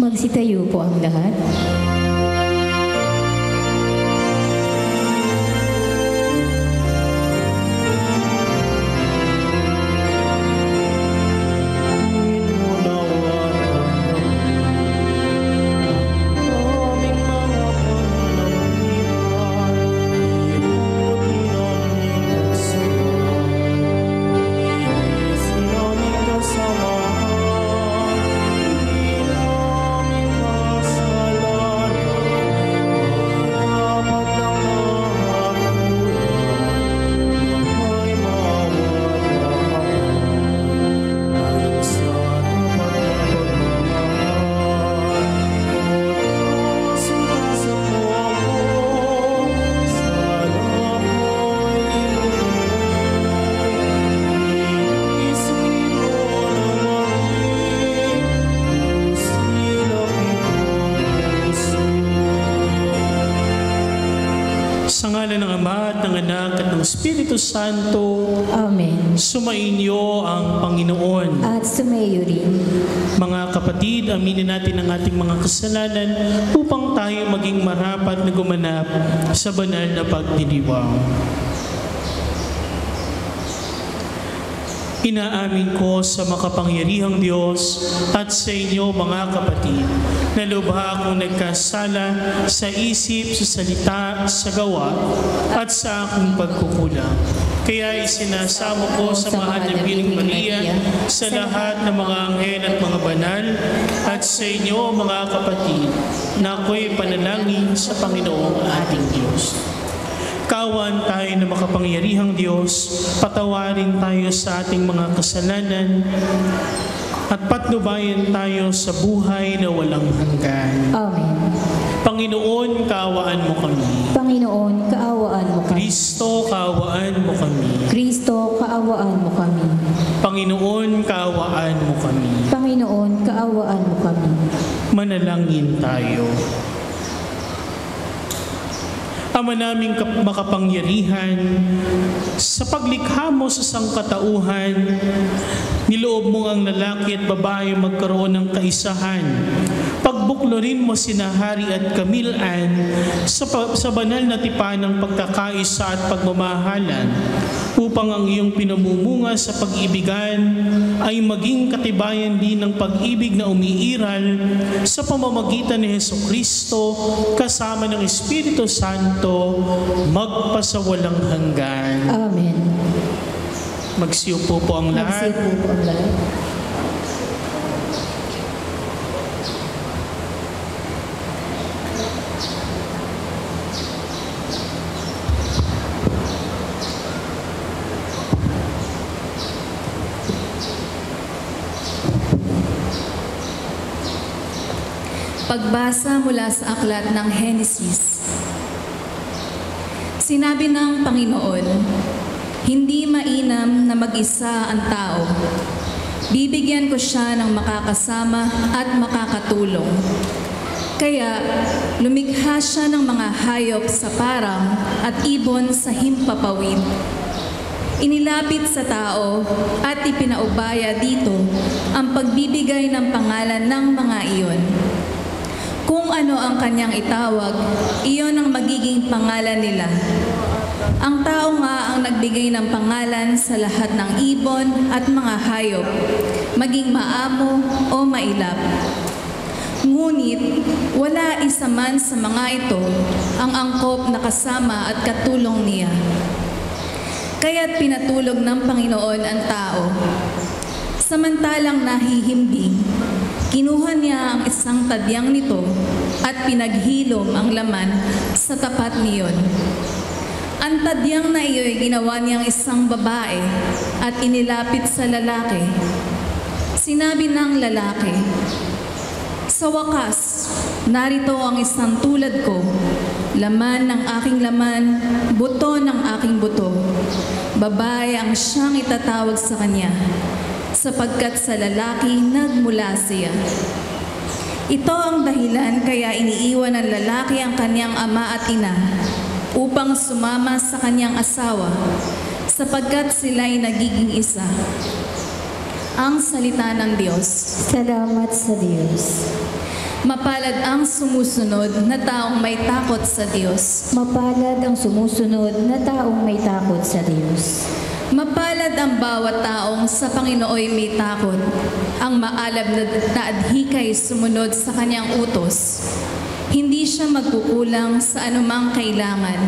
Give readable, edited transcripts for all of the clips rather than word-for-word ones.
Magsitayo po ang lahat. Espiritu Santo, Amen. Sumainyo ang Panginoon. At sumayo rin. Mga kapatid, aminin natin ang ating mga kasalanan upang tayo maging marapat na gumanap sa banal na pagdiriwang. Inaamin ko sa makapangyarihang Diyos at sa inyo mga kapatid na lubha akong nagkasala sa isip, sa salita, sa gawa at sa aking pagkukulang. Kaya isinasamo ko sa mahal na Birheng Maria, sa lahat ng mga anghel at mga banal, at sa inyo mga kapatid na ako'y panalangin sa Panginoong ating Diyos. Kawan tayo na makapangyarihang Diyos, patawarin tayo sa ating mga kasalanan at patnubayan tayo sa buhay na walang hanggan. Amen. Panginoon, kaawaan mo kami. Panginoon, kaawaan mo kami. Kristo, kaawaan mo kami. Kristo, kaawaan mo kami. Panginoon, kaawaan mo kami. Panginoon, kaawaan mo kami. Manalangin tayo. Ama naming makapangyarihan, sa paglikha mo sa sangkatauhan, niloob mo ang lalaki at babae magkaroon ng kaisahan. Pagbuklorin mo sina Hari at Kamilan sa banal na tipan ng pagkakaisa at pagmamahalan, upang ang iyong pinamumuga sa pag-ibigan ay maging katibayan din ng pag-ibig na umiiral sa pamamagitan ni Hesukristo kasama ng Espiritu Santo magpasawalang hanggan. Amen. Magsiupo po ang lahat. Magsiupo po ang lahat. Pagbasa mula sa aklat ng Henesis. Sinabi ng Panginoon, hindi mainam na mag-isa ang tao. Bibigyan ko siya ng makakasama at makakatulong. Kaya lumikha siya ng mga hayop sa parang at ibon sa himpapawid. Inilapit sa tao at ipinaubaya dito ang pagbibigay ng pangalan ng mga iyon. Kung ano ang kanyang itawag, iyon ang magiging pangalan nila. Ang tao nga ang nagbigay ng pangalan sa lahat ng ibon at mga hayop, maging maamo o mailap. Ngunit wala isa man sa mga ito ang angkop na kasama at katulong niya. Kaya't pinatulog ng Panginoon ang tao. Samantalang nahihimbing, kinuha niya ang isang tadyang nito at pinaghilom ang laman sa tapat niyon. Ang tadyang na iyo'y ginawa niyang isang babae at inilapit sa lalaki. Sinabi ng lalaki, sa wakas, narito ang isang tulad ko, laman ng aking laman, buto ng aking buto. Babae ang siyang itatawag sa kanya, sapagkat sa lalaki nagmula siya. Ito ang dahilan kaya iniiwan ng lalaki ang kanyang ama at ina upang sumama sa kanyang asawa, sapagkat sila'y nagiging isa. Ang salita ng Diyos. Salamat sa Diyos. Mapalad ang sumusunod na taong may takot sa Diyos. Mapalad ang sumusunod na taong may takot sa Diyos. Mapalad ang bawat taong sa Panginooy may takot. Ang maalab na adhikay sumunod sa kanyang utos. Hindi siya magkukulang sa anumang kailangan.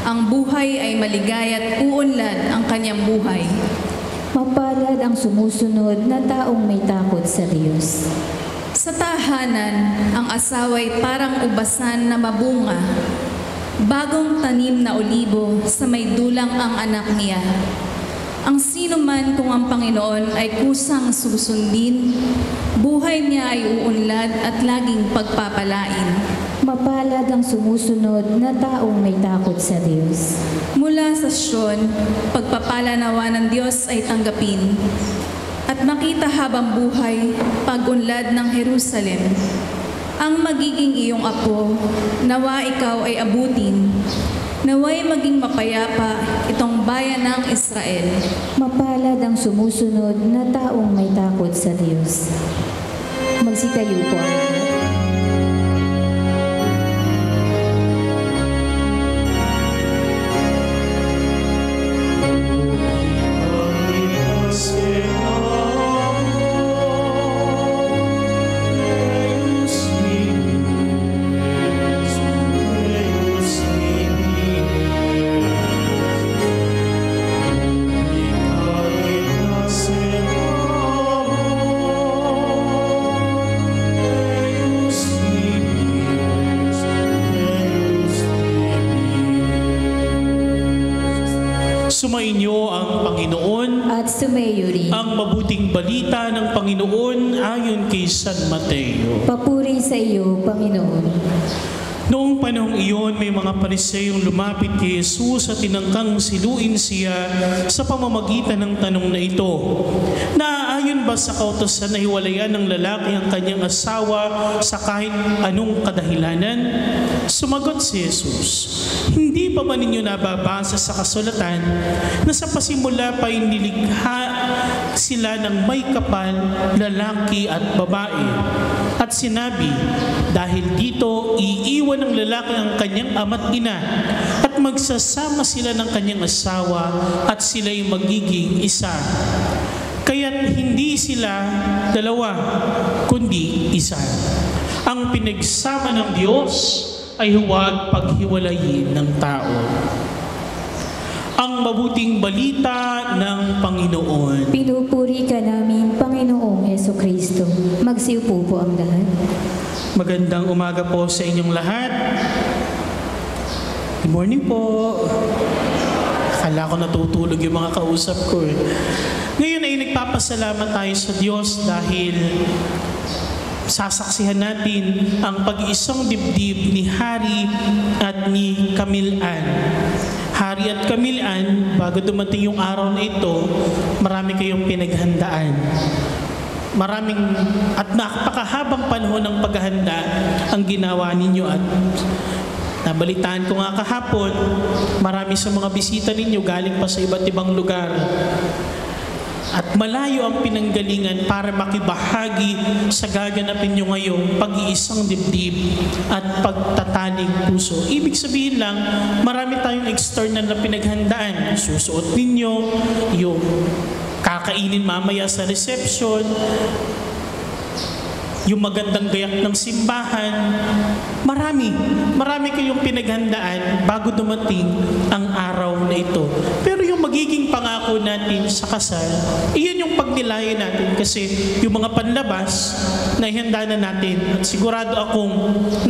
Ang buhay ay maligaya at uunlad ang kanyang buhay. Mapalad ang sumusunod na taong may takot sa Diyos. Sa tahanan, ang asawa'y parang ubasan na mabunga. Bagong tanim na olibo sa may dulang ang anak niya. Ang sino man kung ang Panginoon ay kusang susundin, buhay niya ay uunlad at laging pagpapalain. Mapalad ang sumusunod na taong may takot sa Diyos. Mula sa Sion, pagpapala nawa ng Diyos ay tanggapin at makita habang buhay pag-unlad ng Jerusalem. Ang magiging iyong apo, nawa ikaw ay abutin. Naway maging mapayapa itong bayan ng Israel. Mapalad ang sumusunod na taong may takot sa Diyos. Magsitayo po ang lahat. Sumainyo ang Panginoon. At sumayo rin. Ang mabuting balita ng Panginoon ayon kay San Mateo. Papuri sa iyo, Panginoon. Noong panahong iyon, may mga Pariseyong lumapit kay Jesus at tinangkang siluin siya sa pamamagitan ng tanong na ito. Naaayon ba sa kautosan na hiwalayan ng lalaki ang kanyang asawa sa kahit anong kadahilanan? Sumagot si Jesus, hindi pa ba ninyo nababasa sa kasulatan na sa pasimula pa nilikha sila ng may kapal, lalaki at babae? At sinabi, dahil dito, iiwan ng lalaki ang kanyang ama't ina at magsasama sila ng kanyang asawa at sila'y magiging isa. Kaya't hindi sila dalawa, kundi isa. Ang pinagsama ng Diyos ay huwag paghiwalayin ng tao. Ang mabuting balita ng Panginoon. Pinupuri ka namin, Panginoong Jesucristo. Magsiupo po ang lahat. Magandang umaga po sa inyong lahat. Good morning po. Akala ko natutulog yung mga kausap ko eh. Ngayon ay nagpapasalamat tayo sa Diyos dahil sasaksihan natin ang pag-iisang dibdib ni Hari at ni Camille-Ann. Hari at Camille-Ann, bago dumating yung araw na ito, marami kayong pinaghandaan. Maraming at napakahabang panahon ng paghahanda ang ginawa ninyo at nabalitaan ko nga kahapon, marami sa mga bisita ninyo galing pa sa iba't ibang lugar. At malayo ang pinanggalingan para makibahagi sa gaganapin nyo ngayong pag-iisang dibdib at pagtataling puso. Ibig sabihin lang, marami tayong external na pinaghandaan. Susuot ninyo, yung kakainin mamaya sa reception, yung magandang gayak ng simbahan. Marami kayong pinaghandaan bago dumating ang araw na ito. Pero yung magiging pangako natin sa kasal, iyan yung pagnilayan natin kasi yung mga panlabas na ihanda na natin at sigurado akong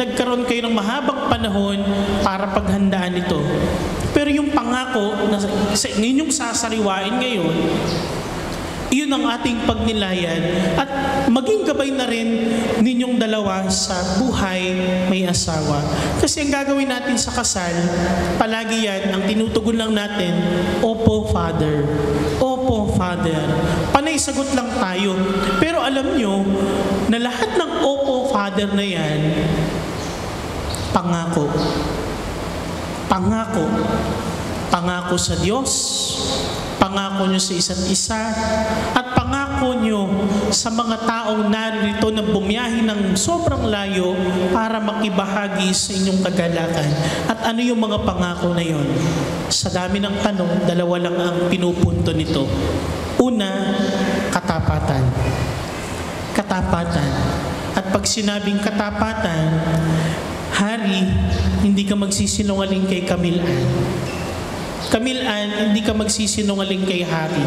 nagkaroon kayo ng mahabang panahon para paghandaan ito. Pero yung pangako na inyong sasariwain ngayon, iyon ang ating pagnilayan at maging gabay na rin ninyong dalawa sa buhay may asawa. Kasi ang gagawin natin sa kasal, palagi yan, ang tinutugon lang natin, Opo, Father. Opo, Father. Panay sagot lang tayo. Pero alam nyo na lahat ng Opo, Father na yan, pangako. Pangako. Pangako sa Diyos, pangako nyo sa isa't isa, at pangako nyo sa mga taong naririto na bumiyahe ng sobrang layo para makibahagi sa inyong kagalakan. At ano yung mga pangako na yon? Sa dami ng tanong, dalawa lang ang pinupunto nito. Una, katapatan. Katapatan. At pag sinabing katapatan, hari, hindi ka magsisinungaling kay Kamilaan. Kamilaan, hindi ka magsisinungaling kay hari.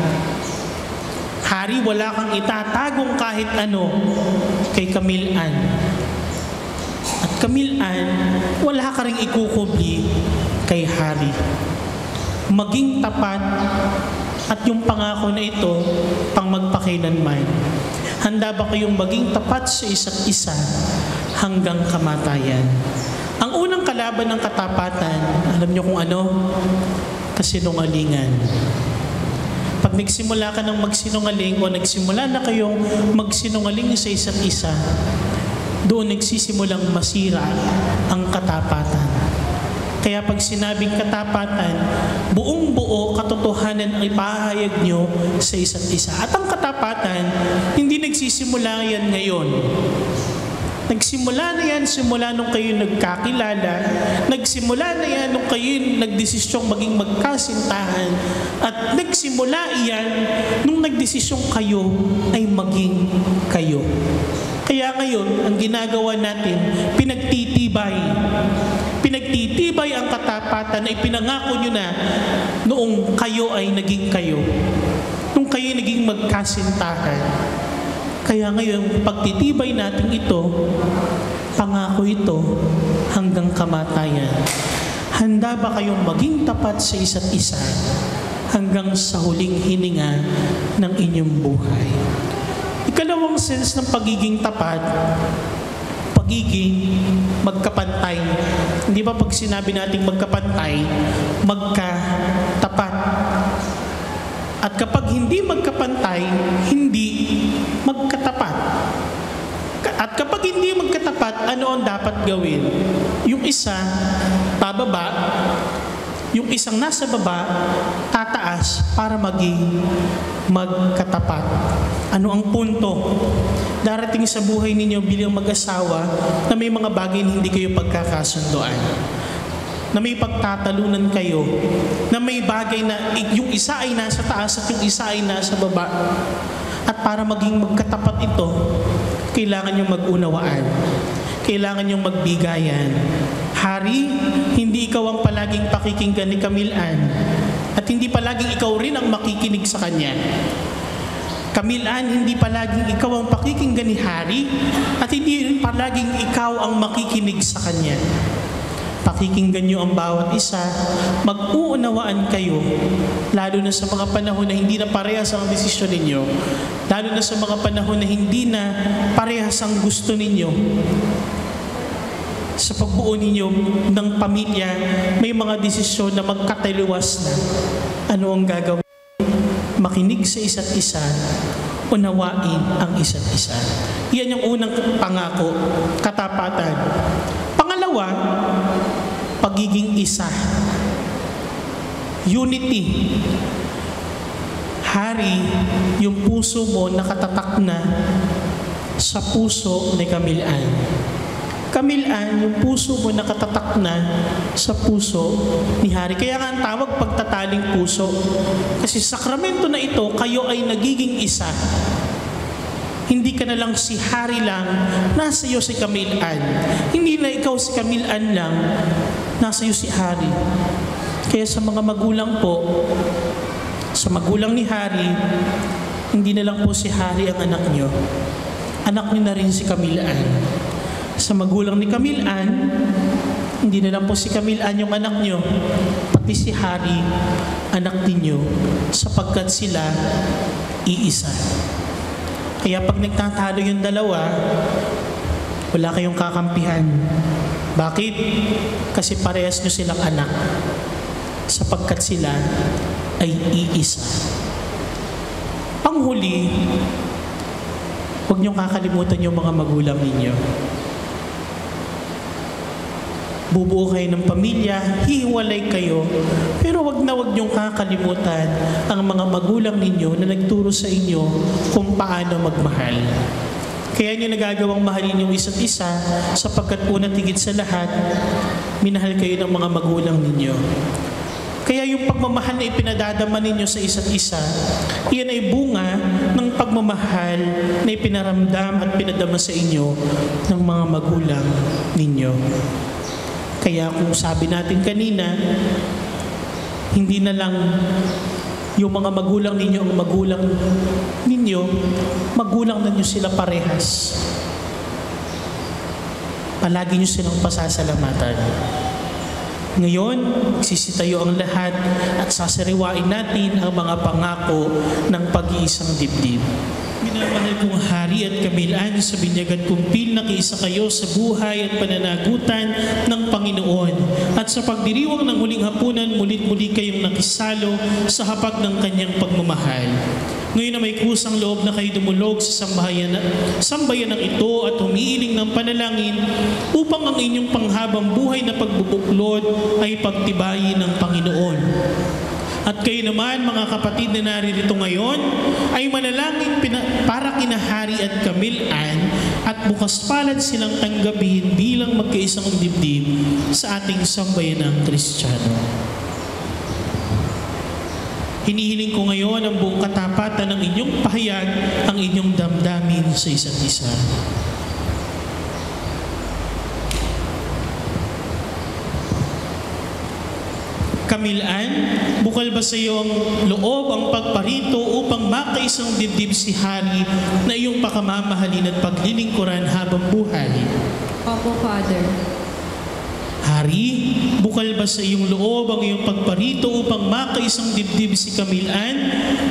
Hari, wala kang itatagong kahit ano kay Kamilaan. At Kamilaan, wala ka rin ikukubli kay hari. Maging tapat at yung pangako na ito pang magpakailanman. Handa ba kayong maging tapat sa isa't isa hanggang kamatayan? Ang unang kalaban ng katapatan, alam niyo kung ano? Kasinungalingan. Pag nagsimula ka ng magsinungaling o nagsimula na kayong magsinungaling sa isa't isa, doon nagsisimulang masira ang katapatan. Kaya pag sinabing katapatan, buong buo katotohanan ang ipahayag nyo sa isa't isa. At ang katapatan, hindi nagsisimula yan ngayon. Nagsimula na yan simula nung kayo nagkakilala. Nagsimula na yan nung kayo nagdesisyong maging magkasintahan. At nagsimula yan nung nagdesisyong kayo ay maging kayo. Kaya ngayon, ang ginagawa natin, pinagtitibay. Pinagtitibay ang katapatan na ipinangako nyo na noong kayo ay naging kayo. Nung kayo naging magkasintahan. Kaya ngayon, pagtitibay natin ito, pangako ito hanggang kamatayan. Handa ba kayong maging tapat sa isa't isa hanggang sa huling hininga ng inyong buhay? Ikalawang sense ng pagiging tapat, pagiging magkapantay. Hindi ba pag sinabi nating magkapantay, magkatapat? At kapag hindi magkapantay, hindi magkatapat. At kapag hindi magkatapat, ano ang dapat gawin? Yung isa, bababa. Yung isang nasa baba, tataas para maging magkatapat. Ano ang punto? Darating sa buhay ninyo bilang mag-asawa na may mga bagay na hindi kayo pagkakasunduan. Na may pagtatalunan kayo, na may bagay na yung isa ay nasa taas at yung isa ay nasa baba. At para maging magkatapat ito, kailangan nyo mag-unawaan. Kailangan nyo magbigayan. Hari, hindi ikaw ang palaging pakikinggan ni Kamilaan. At hindi palaging ikaw rin ang makikinig sa kanya. Kamilaan, hindi palaging ikaw ang pakikinggan ni Hari. At hindi rin palaging ikaw ang makikinig sa kanya. Pakikinggan nyo ang bawat isa, mag-uunawaan kayo, lalo na sa mga panahon na hindi na parehas ang desisyon ninyo, lalo na sa mga panahon na hindi na parehas ang gusto ninyo. Sa pagbuo ninyo ng pamilya, may mga desisyon na magkataliwas na. Ano ang gagawin? Makinig sa isa't isa, unawain ang isa't isa. Yan yung unang pangako, katapatan. Pangalawa, pagiging isa. Unity. Hari, yung puso mo nakatatak na sa puso ni Kamilaan. Kamilaan, yung puso mo nakatatak na sa puso ni Hari. Kaya nga ang tawag pagtataling puso. Kasi sakramento na ito, kayo ay nagiging isa. Hindi ka na lang si Hari lang, nasa iyo si Kamilaan. Hindi na ikaw si Kamilaan lang, nasa iyo si Hari. Kaya sa mga magulang po, sa magulang ni Hari, hindi na lang po si Hari ang anak niyo. Anak niyo na rin si Kamilaan. Sa magulang ni Kamilaan, hindi na lang po si Kamilaan yung anak niyo, pati si Hari, anak ninyo, sapagkat sila iisa. Kaya pag nagtatalo yung dalawa, wala kayong kakampihan. Bakit? Kasi parehas nyo silang anak, sapagkat sila ay iisa. Panghuli, huwag niyong kakalimutan yung mga magulang ninyo. bubuo kayo ng pamilya, hihiwalay kayo, pero wag niyong kakalimutan ang mga magulang ninyo na nagturo sa inyo kung paano magmahal. Kaya niyo nagagawang mahalin yung isa't isa sapagkat una tigit sa lahat, minahal kayo ng mga magulang ninyo. Kaya yung pagmamahal na ipinadadama ninyo sa isa't isa, iyan ay bunga ng pagmamahal na ipinaramdam at pinadama sa inyo ng mga magulang ninyo. Kaya kung sabi natin kanina, hindi na lang yung mga magulang ninyo ang magulang ninyo, magulang na nyo sila parehas. Palagi nyo silang pasasalamatan. Ngayon, sisitayo ang lahat at sasariwain natin ang mga pangako ng pag-iisang dibdib. Minamahal kong Hari at Kamilaan, sa binyagan kumpil na kiisa kayo sa buhay at pananagutan ng Panginoon. At sa pagdiriwang ng huling hapunan, mulit-muli kayong nakisalo sa hapag ng kanyang pagmamahal. Ngayon na may kusang loob na kayo dumulog sa sambayanang ito at humiiling ng panalangin upang ang inyong panghabang buhay na pagbubuklod ay pagtibayin ng Panginoon. At kayo naman, mga kapatid na naririto ngayon, ay manalangin para kina Hari at Kamilaan at bukas palad silang tanggapin bilang magkaisang dibdib sa ating sambayanang Kristiyano. Hinihiling ko ngayon ang buong katapatan ng inyong pahayag, ang inyong damdamin sa isa't isa. Kamilaan, bukal ba sa iyo ang loob, ang pagparito upang makaisang dibdib si Hari na iyong pakamamahalin at paglilingkuran habang buhay? Opo, Father. Hari, bukal ba sa iyong loob ang iyong pagparito upang makaisang dibdib si Kamilaan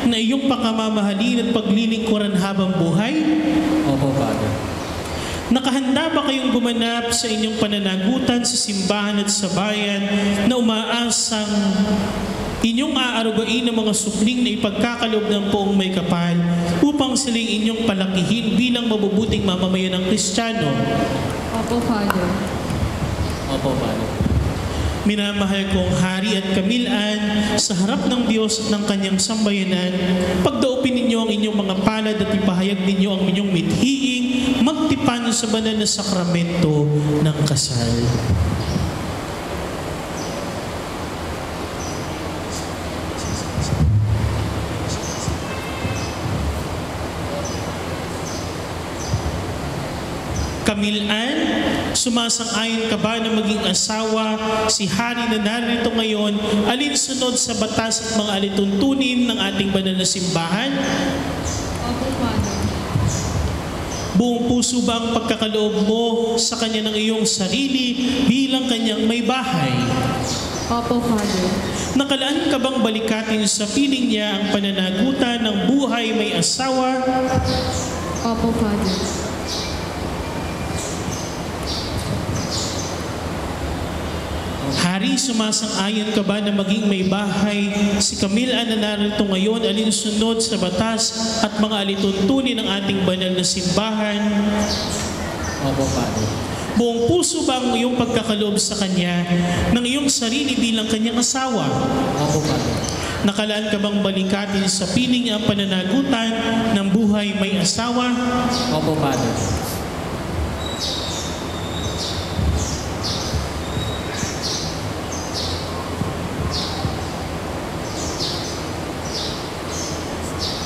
na iyong pakamamahalin at paglilingkuran habang buhay? Opo, Father. Nakahanda ba kayong gumanap sa inyong pananagutan sa simbahan at sa bayan na umaasang inyong aarugain ng mga supling na ipagkakaloob ng poong may kapal upang sila'y inyong palakihin bilang mabubuting mamamayan ng Kristiyano? Opo, Father. Opo, Father. Minamahal kong Hari at Kamilaan, sa harap ng Diyos at ng kanyang sambayanan, pagdaupin ninyo ang inyong mga palad at ipahayag ninyo ang inyong mithiing magtipan sa banal na sakramento ng kasal. Kamilaan, sumasang-ayon ka ba na maging asawa si Hari na narito ngayon alinsunod sa batas at mga alituntunin ng ating banal na simbahan? Opo, Father. Buong puso ba ang pagkakaloob mo sa kanya ng iyong sarili bilang kanyang may bahay? Opo, Father. Nakalaan ka bang balikatin sa piling niya ang pananagutan ng buhay may asawa? Opo, Father. Hari, sumasang-ayon ka ba na maging may bahay si Kamilaan na narito ngayon alinsunod sa batas at mga alituntunin ng ating banal na simbahan? Opo, Father. Buong puso ba ang iyong pagkakaloob sa kanya ng iyong sarili bilang kanyang asawa? Opo, Father. Nakalaan ka bang balikatin sa piling ang pananagutan ng buhay may asawa? Opo, Father.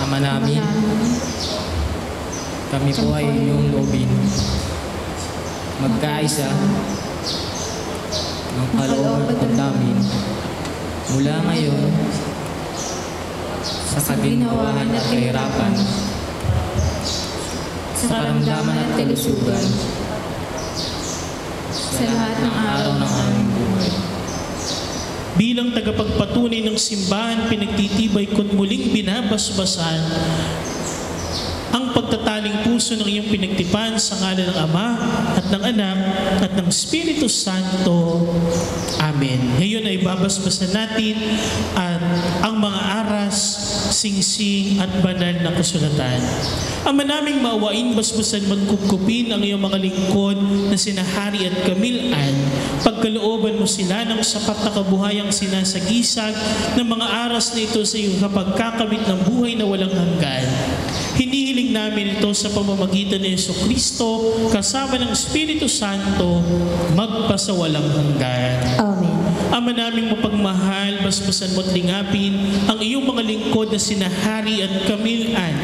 Ama namin, kami po ay inyong loobin. Magkaisa ng kalooban namin mula ngayon sa kaginhawaan at kahirapan, sa karamdaman at kalusugan, sa lahat ng araw ng aming buhay. Bilang tagapagpatunay ng simbahan, pinagtitibay ko't muling binabasbasan ang pagtataling puso ng iyong pinagtipan sa ngalan ng Ama at ng Anak at ng Espiritu Santo. Amen. Ngayon ay babasbasan natin ang mga aras singsing at banal na kasulatan. Ama naming maawain, basbasan mo't kupkupin ang iyong mga lingkod na sina Hari at Camille-Ann. Pagkalooban mo sila ng sapat na kabuhayang sinasagisag ng mga aras na ito sa iyong kapagkakamit ng buhay na walang hanggan. Hinihiling namin ito sa pamamagitan ni Jesucristo kasama ng Espiritu Santo magpasawalang hanggan. Amen. Ama naming mapagmahal, basbasan mo't lingapin ang iyong mga lingkod na sina Hari at Camille-Ann.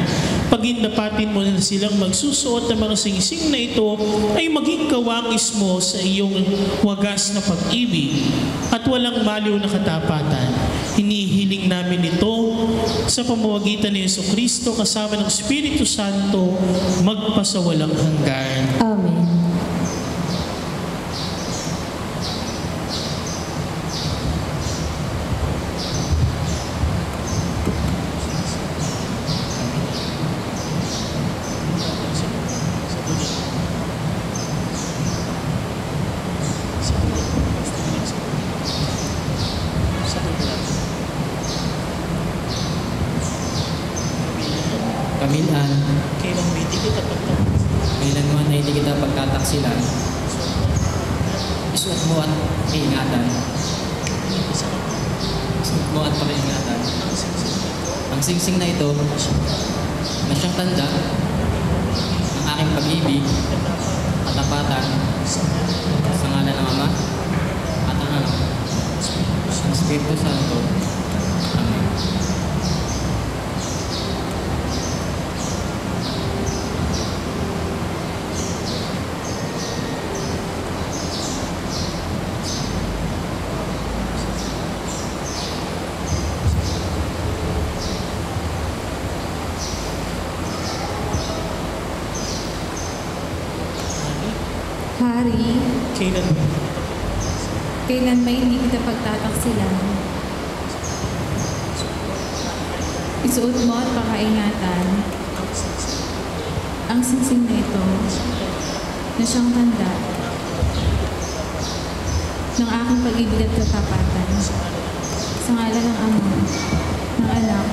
Pagindapatin mo na silang magsusuot ng mga singsing na ito ay maging kawangis mo sa iyong wagas na pag-ibig at walang maliw na katapatan. Hinihiling namin ito sa pamamagitan ni Jesucristo kasama ng Espiritu Santo magpasawalang hanggan. Amen. Camille-Ann, kailanman na hindi kita pagtataksilan. Isuot mo at iingatan. Isuot mo at pakiingatan. Ang singsing na ito na siyang tanda ng aking pag-ibig at tapatan sa ngalan ng Ama at ng Anak ng Espiritu Santo. Amen. Hari, Kailan may hindi kita pagtataksilan? Isuot mo at pakaingatan ang singsing na ito na siyang tanda ng aking pag-ibig at katapatan sa ngalan ng Ama, ng Anak,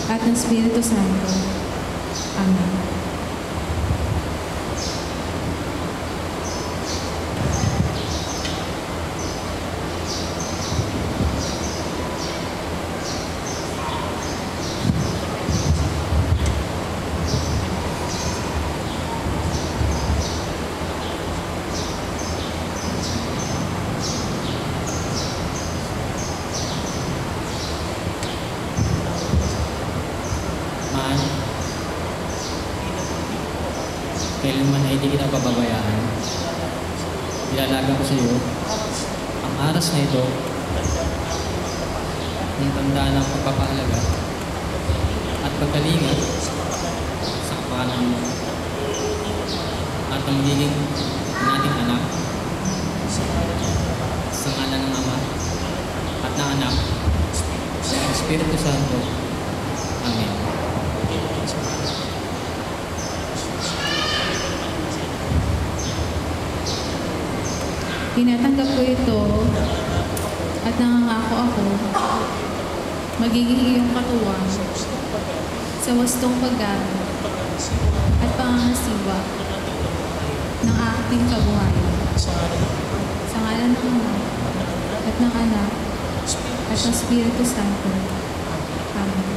at ng Espiritu Santo. Amen. Mahal, kailanman ay hindi kita pababayaan. Ilalaga ko sa iyo ang aras na ito ng tanda ng pagpapahalaga at pagkalinga sa kapakanan mo at ang magiging nating anak sa ngalan ng Ama at ng Anak sa Espiritu Santo. Amen. Tinatanggap ko ito at nangangako ako magiging iyong katuwang sa wastong paggamit at pangangasiwa ng aking kabuhayan. Sa ngalan ng Ama at ng Anak at ng Espiritu Santo. Amen.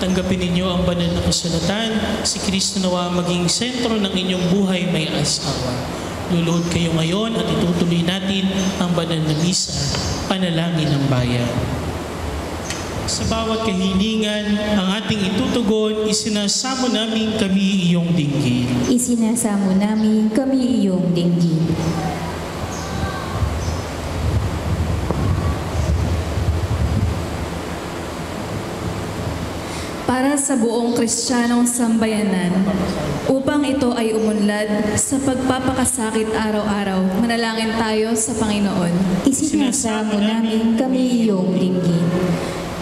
Tanggapin ninyo ang banal na kasulatan. Si Kristo nawa maging sentro ng inyong buhay may asawa. Luluhod kayo ngayon at itutuloy natin ang banal na misa, panalangin ng bayan. Sa bawat kahilingan, ang ating itutugon, isinasamo namin kami iyong dinggin. Isinasamo namin kami iyong dinggin. Para sa buong Kristiyanong sambayanan, upang ito ay umunlad sa pagpapakasakit araw-araw, manalangin tayo sa Panginoon. Isinasamo namin kami iyong dinggin.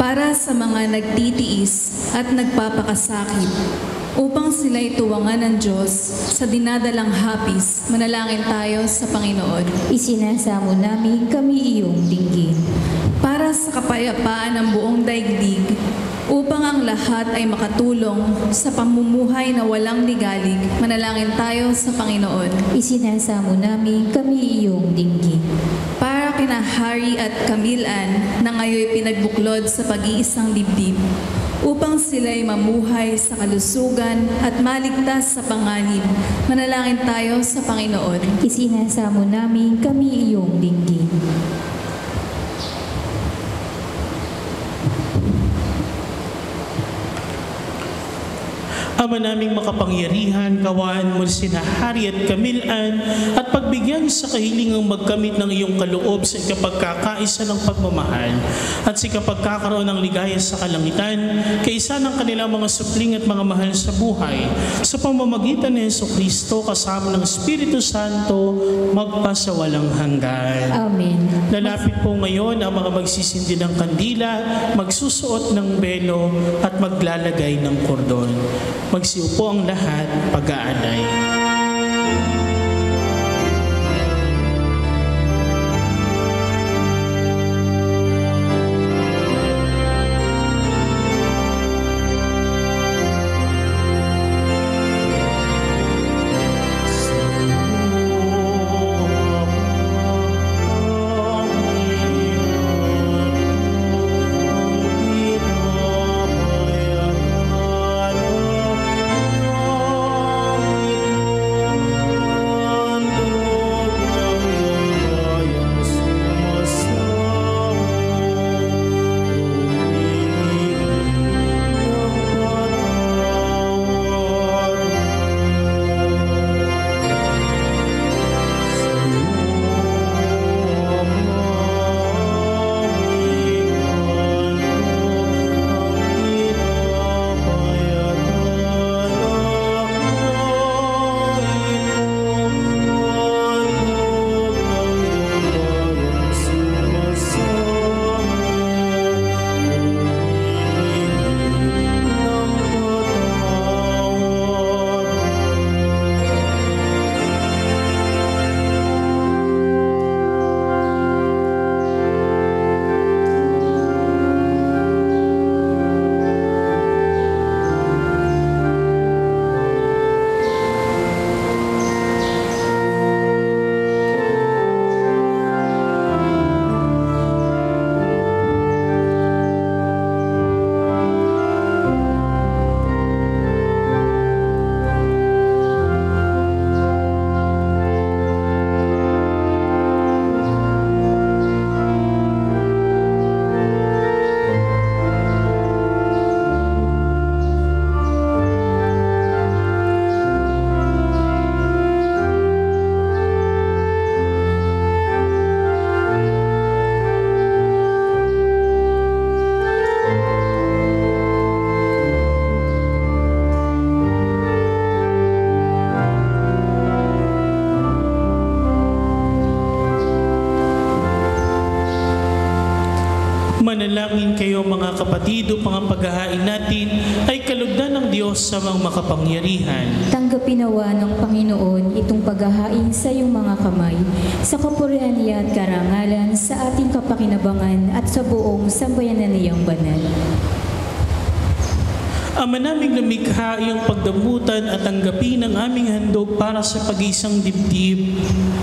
Para sa mga nagtitiis at nagpapakasakit, upang sila'y tuwangan ng Diyos sa dinadalang hapis, manalangin tayo sa Panginoon. Isinasamo namin kami iyong dinggin. para sa kapayapaan ng buong daigdig, upang ang lahat ay makatulong sa pamumuhay na walang ligalig. Manalangin tayo sa Panginoon. Isinasamo namin kami iyong dinggin. Para kina Hari at Kamilan na ngayon pinagbuklod sa pag-iisang dibdib, upang sila'y mamuhay sa kalusugan at maligtas sa panganib. Manalangin tayo sa Panginoon. Isinasamo namin kami iyong dinggin. Ama naming makapangyarihan, kawaan mo sina Hari at Kamilan at pagbigyan sa kahilingang magkamit ng iyong kaloob sa ikapagkakaisa ng pagmamahal at sa ikapagkakaroon ng ligaya sa kalangitan, kaisa ng kanilang mga supling at mga mahal sa buhay, sa pamamagitan ni Jesucristo kasama ng Espiritu Santo, magpasawalang hanggan. Amen. Lalapit po ngayon ang mga magsisindi ng kandila, magsusuot ng belo at maglalagay ng kordon. Magsiupo ang lahat, pag-aanay. Manalangin kayo mga kapatid upang ang paghahain natin ay kalugdan ng Diyos sa mga makapangyarihan. Tanggapin nawa ng Panginoon itong paghahain sa iyong mga kamay, sa kapurihan niya at karangalan, sa ating kapakinabangan at sa buong sambayanan niyang banal. Ama naming lumikha, iyong pagdamutan at tanggapin ang aming handog para sa pag-isang dibdib.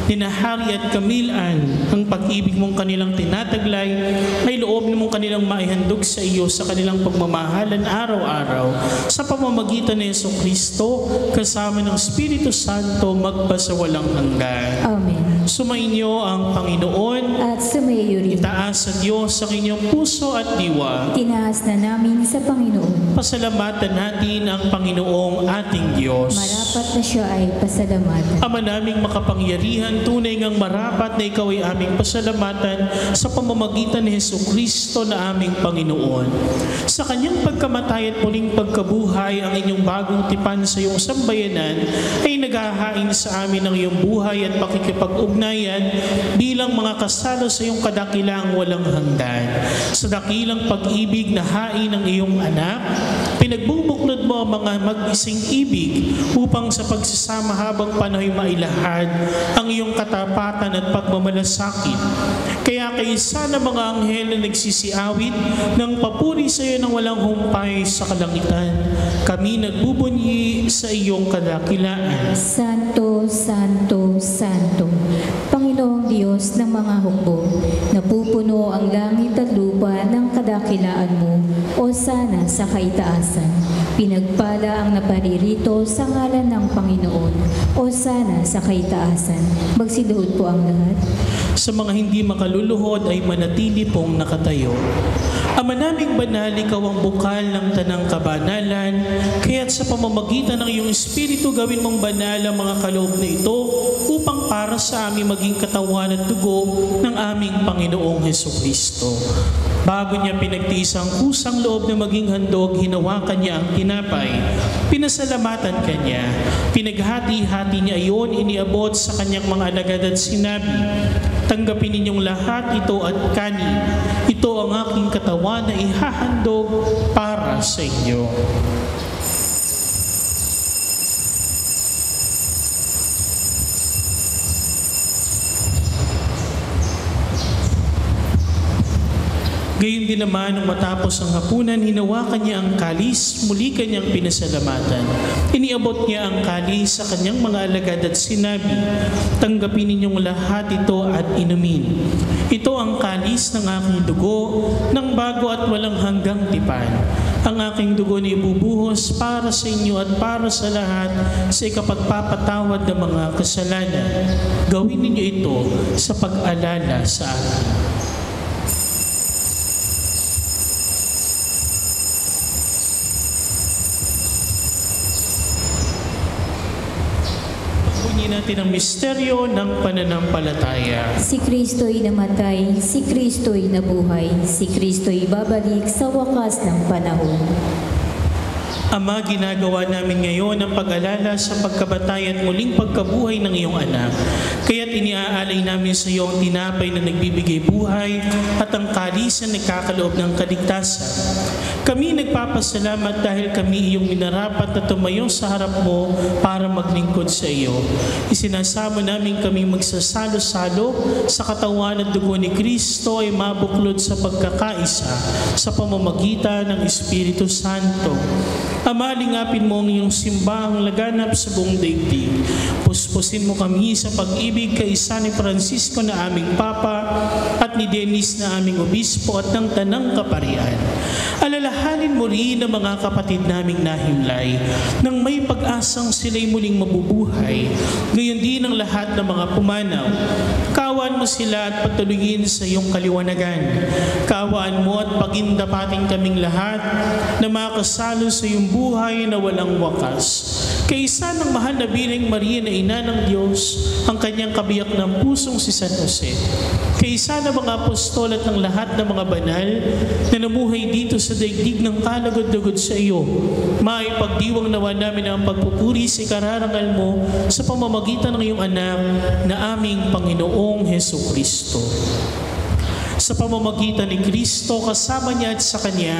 Nina Hari at Kamilan, ang pag-ibig mong kanilang tinataglay, ay loob mong kanilang maihandog sa iyo sa kanilang pagmamahalan araw-araw. Sa pamamagitan ni Jesucristo, kasama ng Espiritu Santo, magpasawalang hanggan. Amen. Sumainyo ang Panginoon. At sumayo rin. Itaas sa Diyos sa inyong puso at diwa. Tinaas na namin sa Panginoon. Pasalamatan natin ang Panginoong ating Diyos. Marapat na siya ay pasalamatan. Ama naming makapangyarihan, tunay ngang marapat na ikaw ay aming pasalamatan sa pamamagitan ni Jesucristo na aming Panginoon. Sa kanyang pagkamatay at muling pagkabuhay, ang inyong bagong tipan sa iyong sambayanan ay naghahain sa amin ng iyong buhay at pakikipag-ugnayan bilang mga kasalo sa iyong kadakilang walang hanggan. Sa dakilang pag-ibig na hain ng iyong anak, Pinagbubuklod mo ang mga mag-ising ibig upang sa pagsasama habang panahon mailahad ang iyong katapatan at pagmamalasakit. Kaya kaisa ng mga anghel na nagsisiawit ng papuri sa iyo ng walang humpay sa kalangitan, kami nagbubunyi sa iyong kadakilaan. Santo, Santo, Santo, Panginoong Diyos ng mga hukbo, napupuno ang langit at lupa ng kadakilaan mo, o sana sa kaitaasan. Pinagpala ang naparirito sa ngalan ng Panginoon, o sana sa kaitaasan. Magsiluhod po ang lahat. Sa mga hindi makaluluhod ay manatili pong nakatayo. Ama naming banal, ikaw ang bukal ng tanang kabanalan, kaya't sa pamamagitan ng iyong Espiritu gawin mong banal ang mga kaloob na ito upang para sa amin maging katawan at dugo ng aming Panginoong Hesukristo. Bago niya pinagtiis ang kusang loob na maging handog, hinawakan niya ang tinapay. Pinasalamatan kanya. Pinaghati-hati niya iyon, iniabot sa kanyang mga alagad at sinabi, "Tanggapin ninyong lahat ito at kanin. Ito ang aking katawan na ihahandog para sa inyo." Gayon din naman, nung matapos ang hapunan, hinawakan niya ang kalis, muli kanyang pinasalamatan. Iniabot niya ang kalis sa kanyang mga alagad at sinabi, "Tanggapin ninyong lahat ito at inumin. Ito ang kalis ng aking dugo, ng bago at walang hanggang tipan. Ang aking dugo na ibubuhos para sa inyo at para sa lahat sa ikapagpapatawad ng mga kasalanan. Gawin ninyo ito sa pag-alala sa akin." Natin ang misteryo ng pananampalataya. Si Kristo'y namatay, si Kristo'y nabuhay, si Kristo'y babalik sa wakas ng panahon. Ama, ginagawa namin ngayon ang pag-alala sa pagkabatay at muling pagkabuhay ng iyong anak. Kaya't iniaalay namin sa iyo ang tinapay na nagbibigay buhay at ang kalis na nagkakaloob ng kaligtasan. Kami nagpapasalamat dahil kami iyong minarapat na tumayo sa harap mo para maglingkod sa iyo. Isinasamo namin kami magsasalo-salo sa katawan at dugo ni Kristo ay mabuklod sa pagkakaisa sa pamamagitan ng Espiritu Santo. Ama, lingapin mo ang iyong simbahang laganap sa buong daigdig. Puspusin mo kami sa pag-ibig kay San Francisco na aming Papa at ni Dennis na aming Obispo at ng Tanang Kaparian. Alalahanin mo rin ang mga kapatid naming nahimlay nang may pag-asang sila'y muling mabubuhay. Gayon din ang lahat ng mga pumanaw. Kaawaan mo sila at patuloyin sa iyong kaliwanagan. Kaawaan mo at pagindapatin kaming lahat na makasalo sa iyong buhay na walang wakas. Kaisa ng mahal na Birheng Maria na Ina ng Diyos, ang kanyang kabiyak ng pusong si San Jose. Kaisa ng mga apostol at ng lahat ng mga banal na namuhay dito sa daigdig ng kalagod-lagod sa iyo, maipagdiwang nawa namin ang pagpupuri sa ikararangal mo sa pamamagitan ng iyong anak na aming Panginoong Hesukristo. Sa pamamagitan ni Kristo, kasama niya at sa Kanya,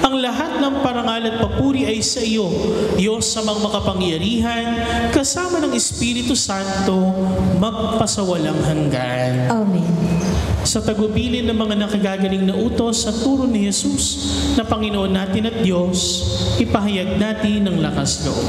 ang lahat ng parangal at papuri ay sa iyo, Diyos sa mga makapangyarihan, kasama ng Espiritu Santo, magpasawalang hanggan. Amen. Sa tagubilin ng mga nakagagaling na utos sa turo ni Jesus na Panginoon natin at Diyos, ipahayag natin ng lakas loob.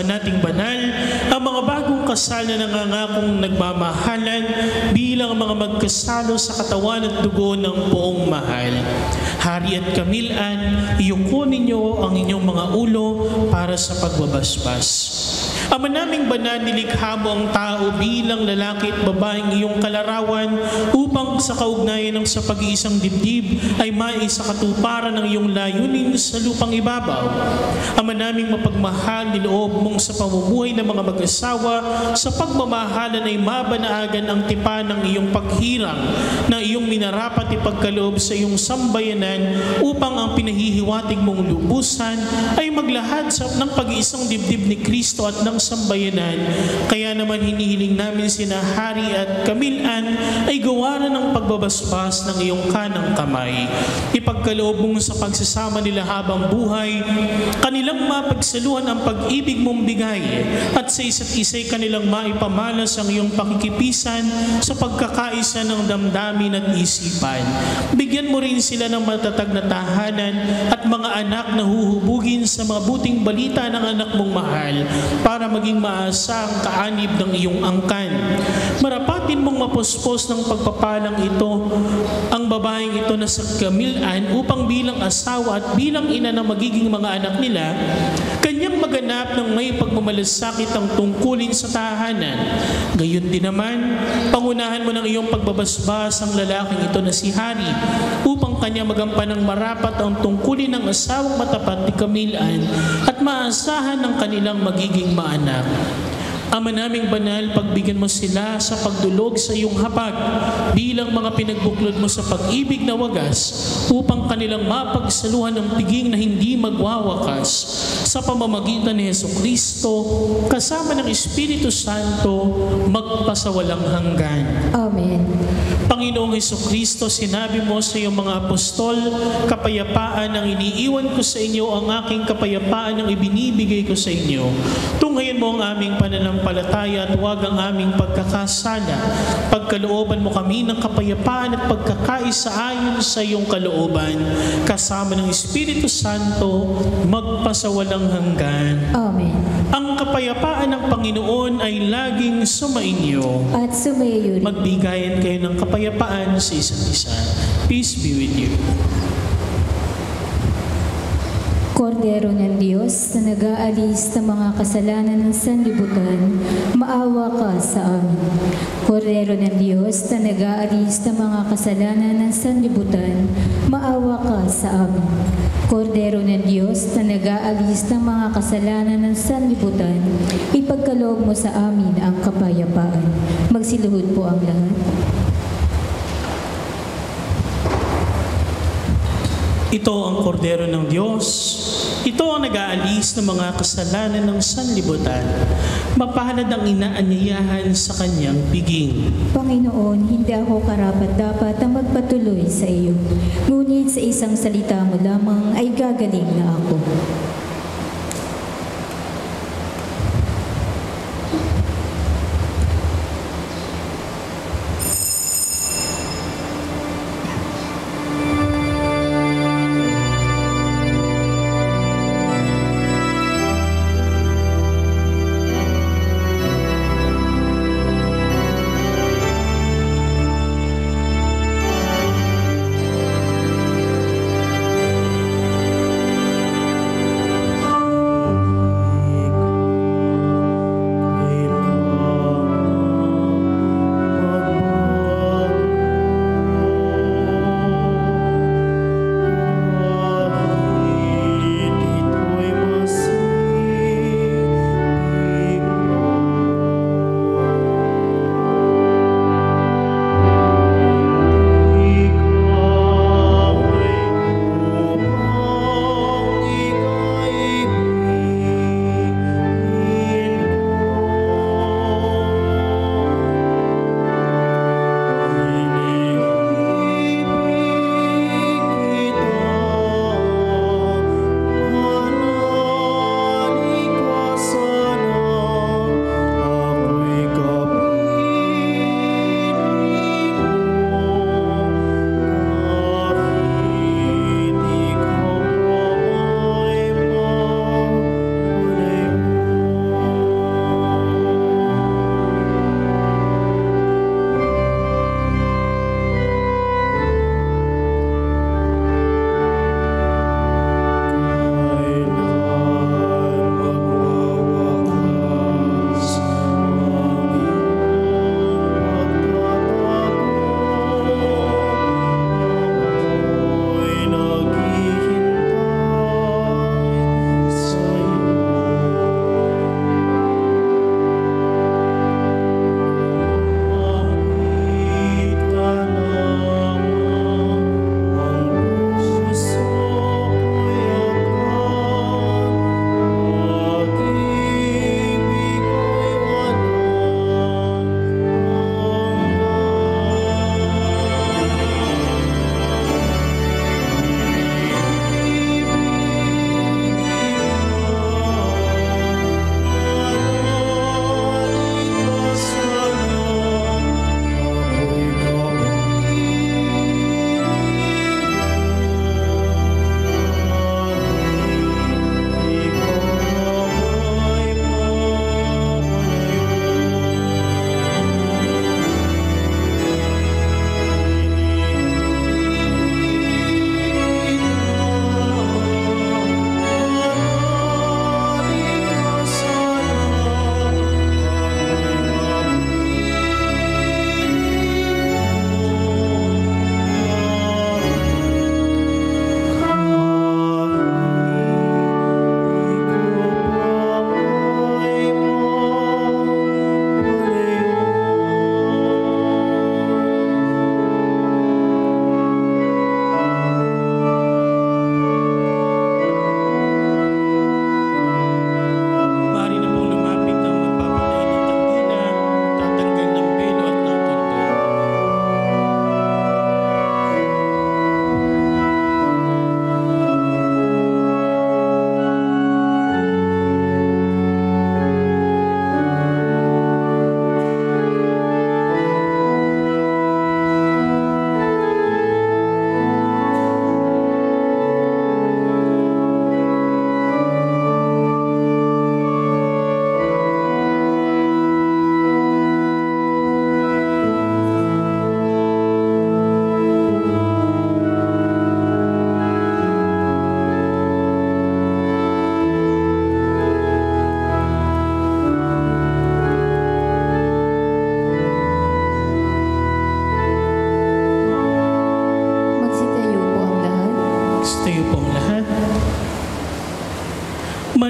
nating banal ang mga bagong kasal na nangangakong nagmamahalan bilang mga magkasalo sa katawan at dugo ng buong mahal. Hari at Kamilan, iyuko ninyo ang inyong mga ulo para sa pagbabasbas. Ama naming banal, nilikha mo ang tao bilang lalaki at babaeng iyong kalarawan upang sa kaugnayan ng sa pag-iisang dibdib ay maisakatuparan ng iyong layunin sa lupang ibabaw. Ama naming mapagmahal, niloob mong sa pamumuhay ng mga mag-asawa sa pagmamahalan ay mabanaagan ang tipan ng iyong paghirang na iyong minarapat ipagkaloob sa iyong sambayanan upang ang pinahihiwatig mong lubusan ay maglahad ng pag-iisang dibdib ni Kristo at ng sambayanan. Kaya naman hinihiling namin sina Hari at Kamilan ay gawaran ng pagbabasbas ng iyong kanang kamay. Ipagkaloob mong sa pagsasama nila habang buhay, kanilang mapagsaluhan ang pag-ibig mong bigay at sa isa't isa'y kanilang maipamalas ang iyong pakikipisan sa pagkakaisa ng damdamin at isipan. Bigyan mo rin sila ng matatag na tahanan at mga anak na huhubugin sa mga buting balita ng anak mong mahal para maging maasa ang kaanib ng iyong angkan. Marapatin mong mapuspos ng pagpapalang ito ang babaeng ito na sa Kamilan upang bilang asawa at bilang ina ng magiging mga anak nila, kanyang maganap ng may pagmamalasakit ang tungkulin sa tahanan. Gayon din naman, pangunahan mo ng iyong pagbabasbas ang lalaking ito na si Hari upang kanya magampan ng marapat ang tungkulin ng asawang matapat ni Kamilan at maasahan ng kanilang magiging maanak. Ama naming banal, pagbigyan mo sila sa pagdulog sa iyong hapag bilang mga pinagbuklod mo sa pag-ibig na wagas upang kanilang mapagsaluhan ng piging na hindi magwawakas sa pamamagitan ni Jesucristo kasama ng Espiritu Santo magpasawalang hanggan. Amen. Panginoong Jesucristo, sinabi mo sa iyong mga apostol, kapayapaan ang iniiwan ko sa inyo, ang aking kapayapaan ang ibinibigay ko sa inyo. Tunghayan mo ang aming pananampalataya at huwag ang aming pagkakasala. Pagkalooban mo kami ng kapayapaan at pagkakaisa ayon sa iyong kalooban, kasama ng Espiritu Santo, magpasawalang hanggan. Amen. Ang kapayapaan ng Panginoon ay laging sumainyo. At sumayo rin. Magbigayan kayo ng kapayapaan sa isa't isa. Peace be with you. Kordero ng Diyos na nag-aalis ng mga kasalanan ng sanlibutan, maawa ka sa amin. Kordero ng Diyos na nag-aalis ng mga kasalanan ng sanlibutan, maawa ka sa amin. Kordero ng Diyos na nag-aalis ng mga kasalanan ng sanlibutan, ipagkaloob mo sa amin ang kapayapaan. Magsiluhod po ang lahat. Ito ang kordero ng Diyos. Ito ang nag-aalis ng mga kasalanan ng sanlibutan. Mapalad ang inaanyayahan sa kanyang piging. Panginoon, hindi ako karapat-dapat na magpatuloy sa iyo. Ngunit sa isang salita mo lamang ay gagaling na ako.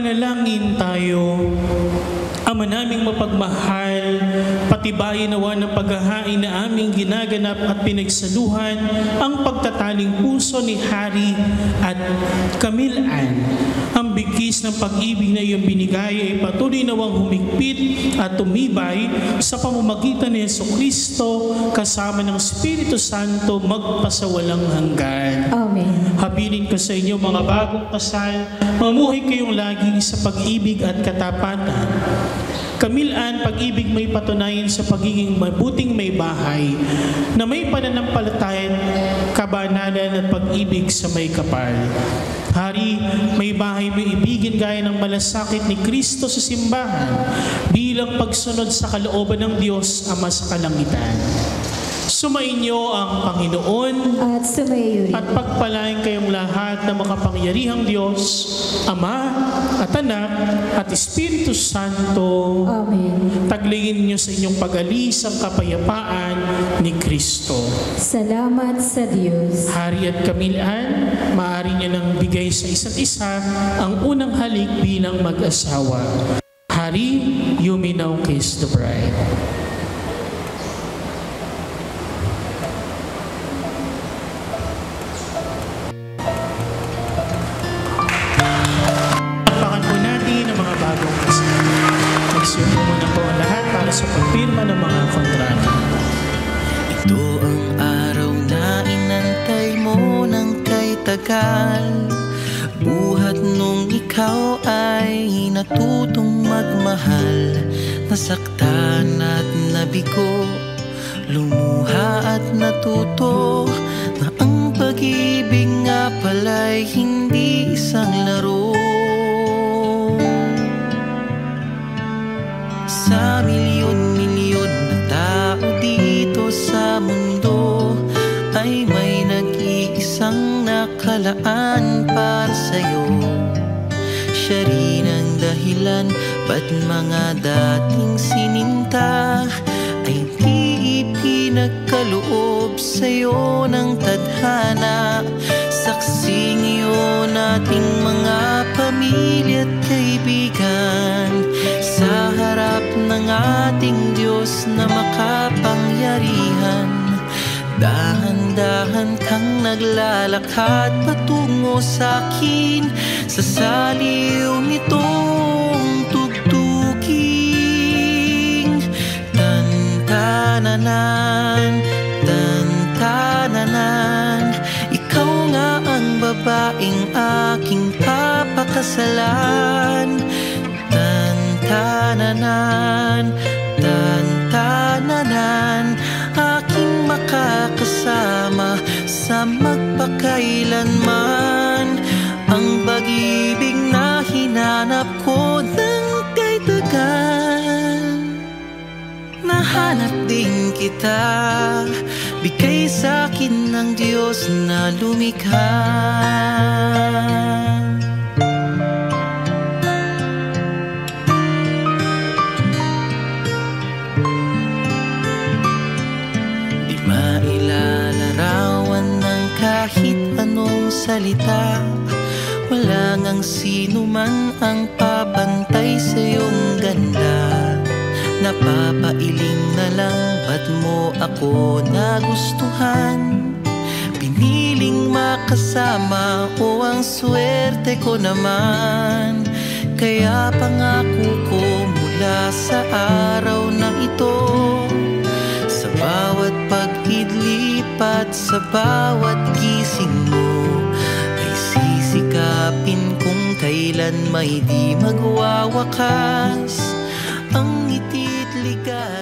Manalangin tayo. Ama naming mapagmahal, patibayin nawa ng paghahain na aming ginaganap at pinagsaluhan ang pagtataling puso ni Hari at Camille Ann. Ang bigkis ng pag-ibig na iyong binigay ay patuloy nawang humigpit at tumibay sa pamamagitan ni Jesucristo kasama ng Espiritu Santo magpasawalang hanggan. Amen. Habilin ko sa inyo mga bagong kasal, mamuhay kayong lagi sa pag-ibig at katapatan. Camille Ann, pag-ibig may patunayan sa pagiging mabuting may bahay na may pananampalataya, kabanalan at pag-ibig sa may kapal. Hari, may bahay mo ibigin gaya ng malasakit ni Kristo sa simbahan bilang pagsunod sa kalooban ng Diyos Ama sa kalangitan. Sumainyo ang Panginoon At sumayo rin. at pagpalain kayong lahat ng makapangyarihang Diyos, Ama at Anak at Espiritu Santo. Amen. Taglingin niyo sa inyong pag-alis ang kapayapaan ni Kristo. Salamat sa Diyos. Hari at Camille Ann, maaari niya nang bigay sa isa't isa ang unang halik bilang mag-asawa. Hari, you may now kiss the bride. Tapakan po natin ang mga bagong kasal. Magsiupo muna po ang lahat para sa pagpirma ng mga kontrata. Ito ang araw na inantay mo ng kay tagal. Buhat nung ikaw ay natutong magmahal. Nasaktan at nabigo, lumuha at natuto na ang pag-ibig nga pala'y hindi isang laro. Sa milyon-milyon na tao dito sa mundo ay may nag-iisang nakalaan para sa'yo. Siya rin ang dahilan ba't mga dating sininta ay di ipinagkaloob sa'yo ng tadhana. Saksing iyon ating mga pamilya at kaibigan sa harap ng ating Diyos na makapangyarihan. Dahan-dahan kang naglalakad patungo sa'kin sa saliw nitong tugtuging. Tantananan, tantananan, ikaw nga ang babaeng aking papakasalan. Tantananan, tantananan, aking makakasama sa magpakailanman. Ang pag-ibig na hinanap ko ng kay tagal. Nahanap din kita, bigay sa'kin ng Diyos na lumikha. Mailalarawan ng kahit anong salita. Wala ngang sino man ang papantay sa iyong ganda. Napapailing na lang ba't mo ako nagustuhan. Piniling makasama o ang swerte ko naman. Kaya pangako ko mula sa araw na ito, sa bawat pag-idlip at sa bawat gising mo, ay sisikapin kung kailan may di magwawakas ang ngiti't ligay.